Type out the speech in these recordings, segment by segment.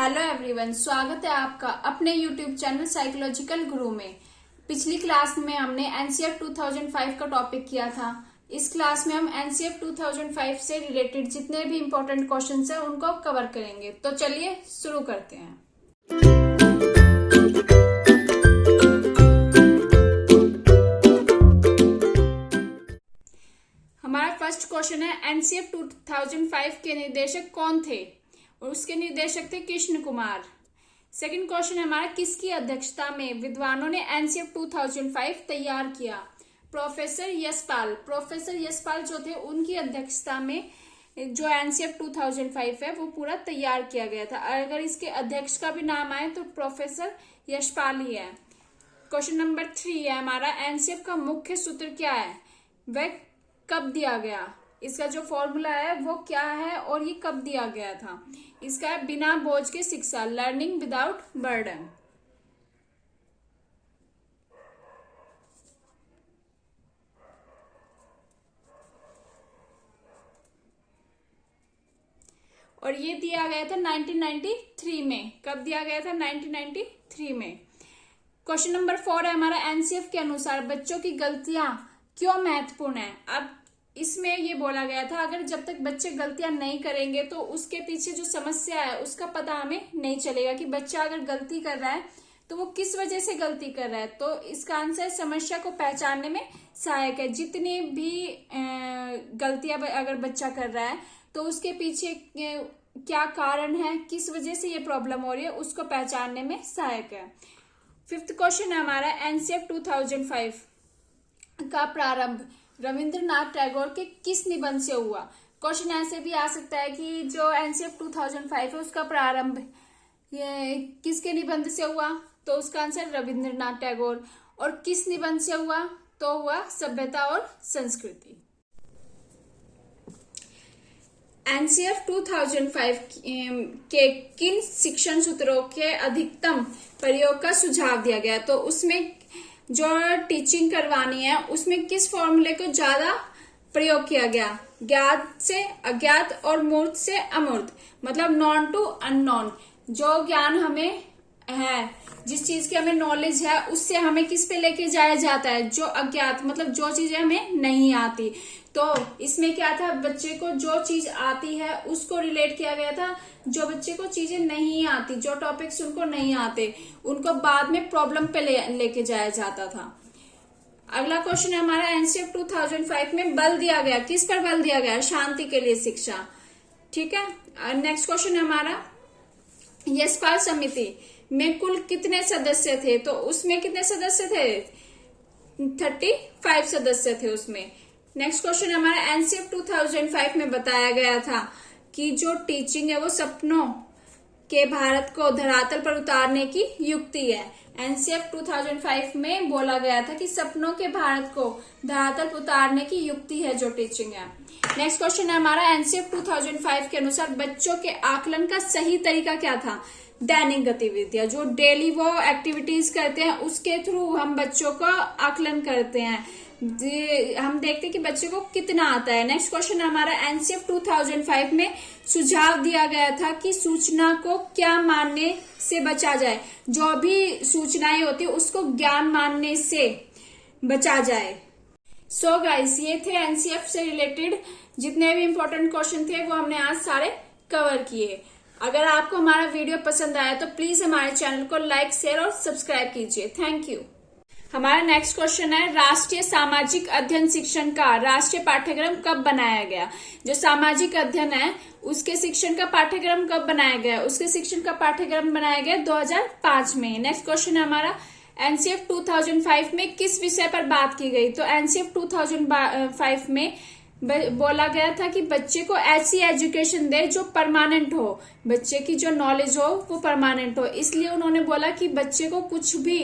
Hello everyone, स्वागत है आपका अपने यूट्यूब चैनल साइकोलॉजिकल गुरु में। पिछली क्लास में हमने एनसीएफ 2005 का टॉपिक किया था। इस क्लास में हम एनसीएफ 2005 से रिलेटेड जितने भी इम्पोर्टेंट क्वेश्चंस हैं उनको कवर करेंगे। तो चलिए शुरू करते हैं। हमारा फर्स्ट क्वेश्चन है, एनसीएफ 2005 के निर्देशक कौन थे? और उसके निर्देशक थे कृष्ण कुमार। सेकंड क्वेश्चन है हमारा, किसकी अध्यक्षता में विद्वानों ने एनसीएफ 2005 तैयार किया? प्रोफेसर यशपाल। प्रोफेसर यशपाल जो थे उनकी अध्यक्षता में जो एनसीएफ 2005 है वो पूरा तैयार किया गया था। अगर इसके अध्यक्ष का भी नाम आए तो प्रोफेसर यशपाल ही है। क्वेश्चन नंबर 3 है हमारा, एनसीएफ का मुख्य सूत्र क्या है? वह कब दिया गया? इसका जो फॉर्मूला है वो क्या है और ये कब दिया गया था? इसका है बिना बोझ के शिक्षा, लर्निंग विदाउट बर्डन। और ये दिया गया था 1993 में। कब दिया गया था? 1993 में। क्वेश्चन नंबर 4 है हमारा, एनसीएफ के अनुसार बच्चों की गलतियां क्यों महत्वपूर्ण है? अब इसमें ये बोला गया था अगर जब तक बच्चे गलतियां नहीं करेंगे तो उसके पीछे जो समस्या है उसका पता हमें नहीं चलेगा कि बच्चा अगर गलती कर रहा है तो वो किस वजह से गलती कर रहा है। तो इसका आंसर समस्या को पहचानने में सहायक है। जितनी भी गलतियां अगर बच्चा कर रहा है तो उसके पीछे क्या कारण है, किस वजह से ये प्रॉब्लम हो रही है, उसको पहचानने में सहायक है। फिफ्थ क्वेश्चन है हमारा, एनसीएफ 2005 का प्रारंभ रविंद्रनाथ टैगोर के किस निबंध से हुआ? क्वेश्चन ऐसे भी आ सकता है कि जो एनसीएफ 2005 है उसका प्रारंभ ये किसके निबंध से हुआ? तो उसका आंसर रविंद्रनाथ टैगोर। और किस निबंध से हुआ? तो हुआ सभ्यता और संस्कृति। एनसीएफ 2005 के किन शिक्षण सूत्रों के अधिकतम प्रयोग का सुझाव दिया गया? तो उसमें जो टीचिंग करवानी है उसमें किस फॉर्मूले को ज्यादा प्रयोग किया गया? ज्ञात से अज्ञात और मूर्त से अमूर्त, मतलब नॉन टू अननोन। जो ज्ञान हमें है, जिस चीज की हमें नॉलेज है, उससे हमें किस पे लेके जाया जाता है? जो अज्ञात, मतलब जो चीजें हमें नहीं आती। तो इसमें क्या था, बच्चे को जो चीज आती है उसको रिलेट किया गया था। जो बच्चे को चीजें नहीं आती, जो टॉपिक्स उनको नहीं आते, उनको बाद में प्रॉब्लम पे लेके जाया जाता था। अगला क्वेश्चन है हमारा, एनसीएफ 2005 में बल दिया गया, किस पर बल दिया गया? शांति के लिए शिक्षा। ठीक है। नेक्स्ट क्वेश्चन है हमारा, यशपाल समिति में कुल कितने सदस्य थे? तो उसमें कितने सदस्य थे? 35 सदस्य थे उसमें। नेक्स्ट क्वेश्चन हमारा, एनसीएफ 2005 में बताया गया था कि जो टीचिंग है वो सपनों के भारत को धरातल पर उतारने की युक्ति है। एनसीएफ 2005 में बोला गया था कि सपनों के भारत को धरातल पर उतारने की युक्ति है जो टीचिंग है। नेक्स्ट क्वेश्चन है हमारा, एनसीएफ 2005 के अनुसार बच्चों के आकलन का सही तरीका क्या था? दैनिक गतिविधियां, जो डेली वो एक्टिविटीज करते हैं उसके थ्रू हम बच्चों का आकलन करते हैं। हम देखते हैं कि बच्चे को कितना आता है। नेक्स्ट क्वेश्चन हमारा, एनसीएफ 2005 में सुझाव दिया गया था कि सूचना को क्या मानने से बचा जाए? जो भी सूचनाएं होती है उसको ज्ञान मानने से बचा जाए। सो गाइस, ये थे एनसीएफ से रिलेटेड जितने भी इम्पोर्टेंट क्वेश्चन थे वो हमने आज सारे कवर किए। अगर आपको हमारा वीडियो पसंद आया तो प्लीज हमारे चैनल को लाइक, शेयर और सब्सक्राइब कीजिए। Thank you. हमारा नेक्स्ट क्वेश्चन है, राष्ट्रीय सामाजिक अध्ययन शिक्षण का राष्ट्रीय पाठ्यक्रम कब बनाया गया? जो सामाजिक अध्ययन है उसके शिक्षण का पाठ्यक्रम कब बनाया गया? उसके शिक्षण का पाठ्यक्रम बनाया गया 2005 में। नेक्स्ट क्वेश्चन है हमारा, एनसीएफ 2005 में किस विषय पर बात की गई? तो एनसीएफ 2005 में बोला गया था कि बच्चे को ऐसी एजुकेशन दे जो परमानेंट हो, बच्चे की जो नॉलेज हो वो परमानेंट हो। इसलिए उन्होंने बोला कि बच्चे को कुछ भी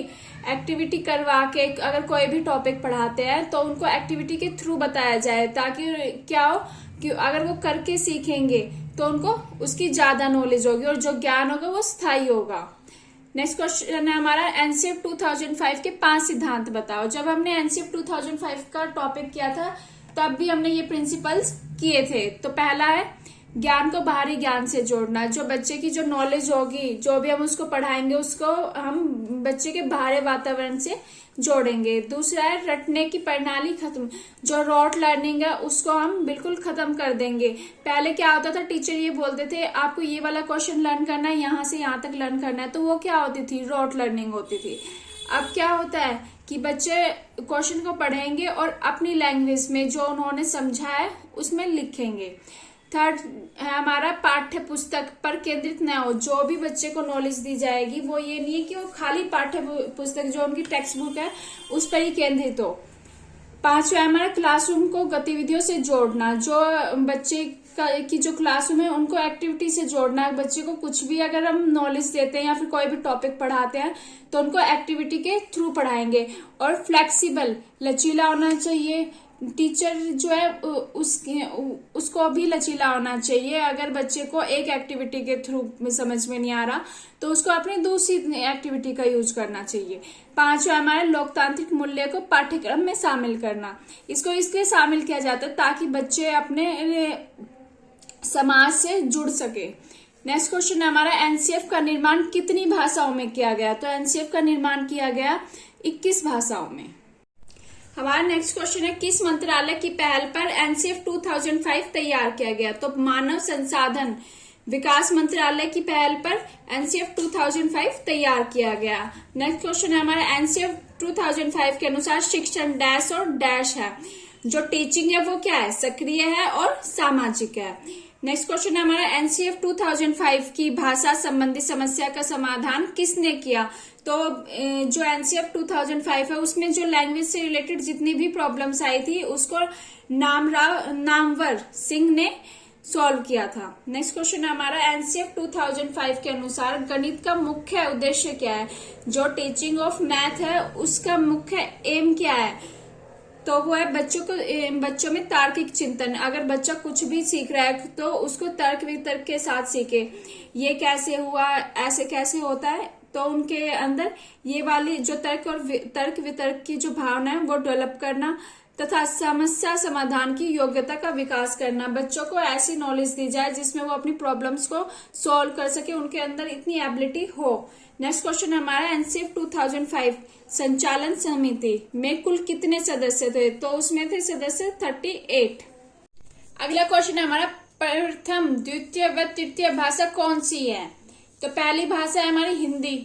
एक्टिविटी करवा के, अगर कोई भी टॉपिक पढ़ाते हैं तो उनको एक्टिविटी के थ्रू बताया जाए, ताकि क्या हो कि अगर वो करके सीखेंगे तो उनको उसकी ज्यादा नॉलेज होगी और जो ज्ञान होगा वो स्थायी होगा। नेक्स्ट क्वेश्चन है हमारा, एनसीएफ 2005 के 5 सिद्धांत बताओ। जब हमने एनसीएफ 2005 का टॉपिक किया था तब भी हमने ये प्रिंसिपल्स किए थे। तो पहला है ज्ञान को बाहरी ज्ञान से जोड़ना, जो बच्चे की जो नॉलेज होगी, जो भी हम उसको पढ़ाएंगे उसको हम बच्चे के बाहरी वातावरण से जोड़ेंगे। दूसरा है रटने की प्रणाली खत्म, जो रॉट लर्निंग है उसको हम बिल्कुल खत्म कर देंगे। पहले क्या होता था, टीचर ये बोलते थे आपको ये वाला क्वेश्चन लर्न करना है, यहाँ से यहाँ तक लर्न करना है, तो वो क्या होती थी, रॉट लर्निंग होती थी। अब क्या होता है कि बच्चे क्वेश्चन को पढ़ेंगे और अपनी लैंग्वेज में जो उन्होंने समझा है उसमें लिखेंगे। थर्ड है हमारा पाठ्य पुस्तक पर केंद्रित न हो, जो भी बच्चे को नॉलेज दी जाएगी वो ये नहीं है कि वो खाली पाठ्य पुस्तक जो उनकी टेक्स्ट बुक है उस पर ही केंद्रित हो। पांचवा है हमारा क्लासरूम को गतिविधियों से जोड़ना, जो बच्चे की जो क्लासरूम है उनको एक्टिविटी से जोड़ना। बच्चे को कुछ भी अगर हम नॉलेज देते हैं या फिर कोई भी टॉपिक पढ़ाते हैं तो उनको एक्टिविटी के थ्रू पढ़ाएंगे। और फ्लेक्सिबल, लचीला होना चाहिए, टीचर जो है उसको भी लचीला होना चाहिए। अगर बच्चे को एक एक्टिविटी के थ्रू में समझ में नहीं आ रहा तो उसको अपनी दूसरी एक्टिविटी का यूज करना चाहिए। पांचवा हमारे लोकतांत्रिक मूल्य को पाठ्यक्रम में शामिल करना, इसको इसलिए शामिल किया जाता है ताकि बच्चे अपने समाज से जुड़ सके। नेक्स्ट क्वेश्चन है हमारा एनसीएफ का निर्माण कितनी भाषाओं में किया गया, तो एनसीएफ का निर्माण किया गया 21 भाषाओं में। हमारा नेक्स्ट क्वेश्चन है किस मंत्रालय की पहल पर एनसीएफ 2005 तैयार किया गया, तो मानव संसाधन विकास मंत्रालय की पहल पर एनसीएफ 2005 तैयार किया गया। नेक्स्ट क्वेश्चन है हमारा एनसीएफ 2005 के अनुसार शिक्षण डैश और डैश है, जो टीचिंग है वो क्या है, सक्रिय है और सामाजिक है। नेक्स्ट क्वेश्चन है हमारा एनसीएफ 2005 की भाषा संबंधी समस्या का समाधान किसने किया, तो जो एनसीएफ 2005 है उसमें जो लैंग्वेज से रिलेटेड जितनी भी प्रॉब्लम्स आई थी उसको नामवर सिंह ने सॉल्व किया था। नेक्स्ट क्वेश्चन है हमारा एनसीएफ 2005 के अनुसार गणित का मुख्य उद्देश्य क्या है, जो टीचिंग ऑफ मैथ है उसका मुख्य एम क्या है, तो वो है बच्चों में तार्किक चिंतन। अगर बच्चा कुछ भी सीख रहा है तो उसको तर्क वितर्क के साथ सीखे, ये कैसे हुआ, ऐसे कैसे होता है, तो उनके अंदर ये वाली जो तर्क वितर्क की जो भावना है वो डेवलप करना तथा समस्या समाधान की योग्यता का विकास करना। बच्चों को ऐसी नॉलेज दी जाए जिसमें वो अपनी प्रॉब्लम्स को सॉल्व कर सके, उनके अंदर इतनी एबिलिटी हो। नेक्स्ट क्वेश्चन हमारा एनसीएफ 2005 संचालन समिति में कुल कितने सदस्य थे, तो उसमें थे सदस्य 38। अगला क्वेश्चन है हमारा प्रथम द्वितीय व तृतीय भाषा कौन सी है, तो पहली भाषा है हमारी हिंदी,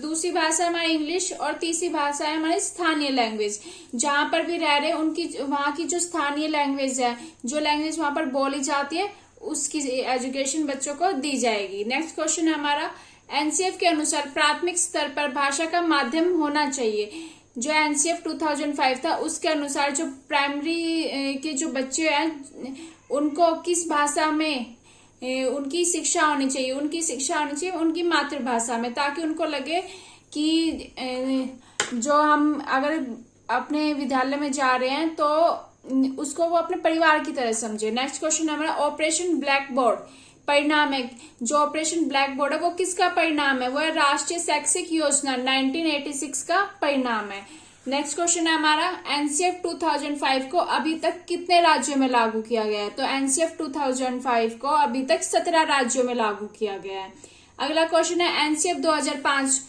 दूसरी भाषा है हमारी इंग्लिश और तीसरी भाषा है हमारी स्थानीय लैंग्वेज। जहां पर भी रह रहे उनकी वहां की जो स्थानीय लैंग्वेज है, जो लैंग्वेज वहां पर बोली जाती है उसकी एजुकेशन बच्चों को दी जाएगी। नेक्स्ट क्वेश्चन है हमारा एनसीएफ के अनुसार प्राथमिक स्तर पर भाषा का माध्यम होना चाहिए, जो एनसीएफ 2005 था उसके अनुसार जो प्राइमरी के जो बच्चे हैं उनको किस भाषा में उनकी शिक्षा होनी चाहिए, उनकी मातृभाषा में, ताकि उनको लगे कि जो हम अगर अपने विद्यालय में जा रहे हैं तो उसको वो अपने परिवार की तरह समझे। नेक्स्ट क्वेश्चन हमारा ऑपरेशन ब्लैक बोर्ड परिणाम है, जो ऑपरेशन ब्लैक बोर्ड है वो किसका परिणाम है, वो है राष्ट्रीय शैक्षिक योजना 1986 का परिणाम है। नेक्स्ट क्वेश्चन है हमारा एनसीएफ 2005 को अभी तक कितने राज्यों में लागू किया गया है, तो एनसीएफ 2005 को अभी तक 17 राज्यों में लागू किया गया है। अगला क्वेश्चन है एनसीएफ 2005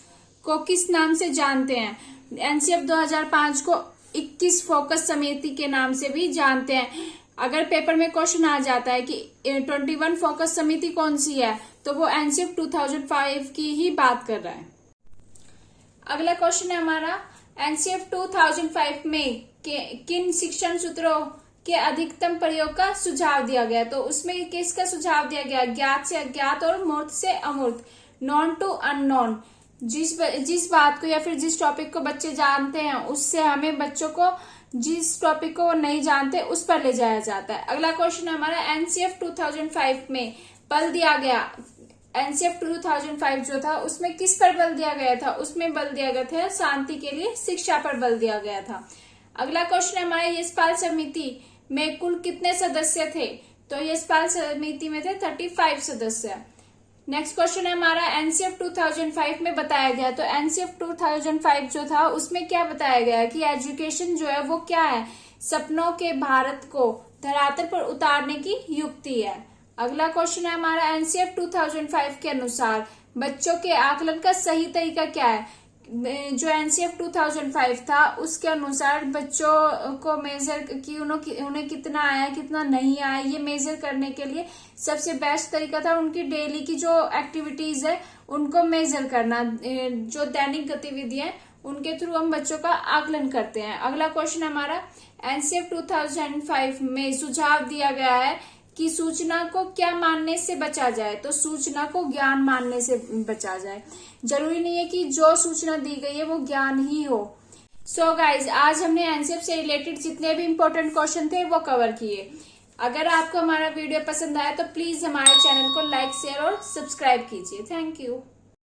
को किस नाम से जानते हैं, एनसीएफ 2005 को 21 फोकस समिति के नाम से भी जानते हैं। अगर पेपर में क्वेश्चन आ जाता है कि 21 फोकस समिति कौन सी है, तो वो एनसीएफ 2005 की ही बात कर रहा है। अगला क्वेश्चन है हमारा एनसीएफ 2005 में किन शिक्षण सूत्रों के अधिकतम प्रयोग का सुझाव दिया गया, तो उसमें किसका सुझाव दिया गया, ज्ञात से अज्ञात और मूर्त से अमूर्त, नॉन टू अननोन। जिस बात को या फिर जिस टॉपिक को बच्चे जानते हैं उससे हमें बच्चों को जिस टॉपिक को वो नहीं जानते उस पर ले जाया जाता है। अगला क्वेश्चन हमारा एनसीएफ 2005 में बल दिया गया, एनसीएफ 2005 जो था उसमें किस पर बल दिया गया था, उसमें बल दिया गया था शांति के लिए शिक्षा पर बल दिया गया था। अगला क्वेश्चन हमारा यशपाल समिति में कुल कितने सदस्य थे, तो यशपाल समिति में थे 35 सदस्य। नेक्स्ट क्वेश्चन है हमारा एनसीएफ 2005 में बताया गया, तो एनसीएफ 2005 जो था उसमें क्या बताया गया कि एजुकेशन जो है वो क्या है, सपनों के भारत को धरातल पर उतारने की युक्ति है। अगला क्वेश्चन है हमारा एनसीएफ 2005 के अनुसार बच्चों के आकलन का सही तरीका क्या है। जो एनसीएफ 2005 था उसके अनुसार बच्चों को मेजर की उन्हें कितना आया कितना नहीं आया ये मेजर करने के लिए सबसे बेस्ट तरीका था उनकी डेली की जो एक्टिविटीज है उनको मेजर करना। जो दैनिक गतिविधियां हैं उनके थ्रू हम बच्चों का आकलन करते हैं। अगला क्वेश्चन हमारा एनसीएफ 2005 में सुझाव दिया गया है कि सूचना को क्या मानने से बचा जाए। तो सूचना को ज्ञान मानने से बचा जाए। जरूरी नहीं है कि जो सूचना दी गई है वो ज्ञान ही हो। सो गाइज आज हमने एनसीएफ से रिलेटेड जितने भी इम्पोर्टेंट क्वेश्चन थे वो कवर किए। अगर आपको हमारा वीडियो पसंद आया तो प्लीज हमारे चैनल को लाइक शेयर और सब्सक्राइब कीजिए। Thank you.